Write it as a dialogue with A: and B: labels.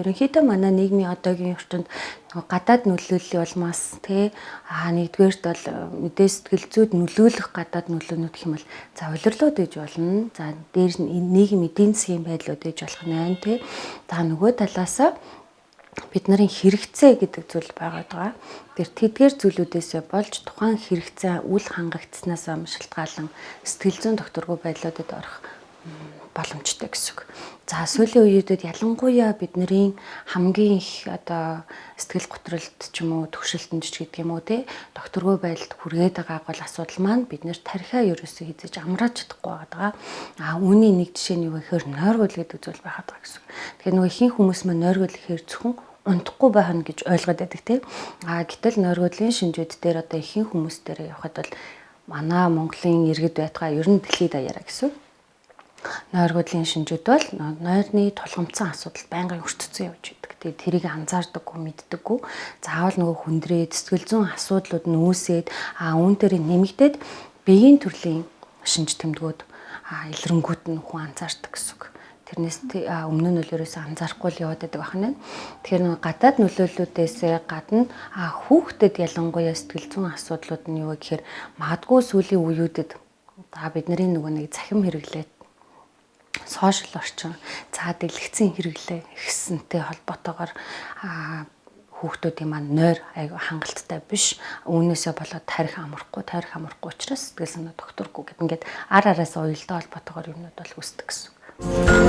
A: ерөнхийдөө манай нийгмийн одоогийн орчинд гадаад нөлөөллийн улмаас нэгдүгээрт бол мэдээ сэтгэл зүйд нөлөөлөх гадаад нөлөөнүүд гэх юм бол за улирлууд ээж болно. За дээр нийгмийн эдийн засгийн байдлууд ээж болох нь за нөгөө талаасаа бид нарын хэрэгцээ гэдэг зүйл байгаа. Тэр тэдгээр зүйлүүдээс болж тухайн хэрэгцээ үл хангагдсанаас шалтгаалan сэтгэл зүйн докторгүй байдлуудад орох боломжтой гэсэн үг. За сүүлийн үеүүдэд ялангуяа бидний хамгийн их сэтгэл готролд ч юм уу төвшөлтөнд ч гэдэг юм уу докторгүй байдалд хүргээд байгааг бол асуудал маань бид нэр тархиа ерөөсөө хийж амрааж чадахгүй байгаа. Үүний нэг жишээ нь юу гэхээр нойргол гэдэг зүйл байгаад байгаа гэсэн. Тэгэхээр нөгөө ихэнх хүмүүс маань нойргол гэхээр зөвхөн унтахгүй байх нь гэж ойлгоод байдаг тийм. Гэтэл нойргодлын шинжүүд дээр ихэнх хүмүүс дээр явахад бол манай Монголын иргэд байтугай ер нь дэлхийд даяараа гэсэн. Нойргодлын шинжүүд бол нойрны тулгамдсан асуудал байнгын өртцсөн явж байдаг. Тэгээд тэрийг анзаардаггүй, мэддэггүй. Заавал нөгөө хүндрээд сэтгэл зүйн асуудлууд нь үүсээд үүн дээр нэмэгдээд биеийн төрлийн шинж тэмдгүүд илрэнгүүд нь хүн анзаардаг гэсэн үг. Тэрнээс өмнө нь ерөөсөө анзаарахгүй л яваад байдаг байна. Тэгэхээр нөгөө гадаад нөлөөллүүдээс гадна хүүхдэд ялангуяа сэтгэл зүйн асуудлууд нь юу гэхээр магадгүй сүүлийн үеүүдэд бидний нөгөө нэг цахим хэрэглээд сошиал орчин дэлгэцийн хэрэглээ ихсэнтэй холбоотойгоор хүүхдүүдийн маань нойр аяга хангалттай биш. Үүнээсээ болоод тарих амархгүй учраас сэтгэл санаа докторгүй гэдэг ингээд ар араасаа уялдаа холбоотойгоор юмнууд бол үүсдэг гэсэн.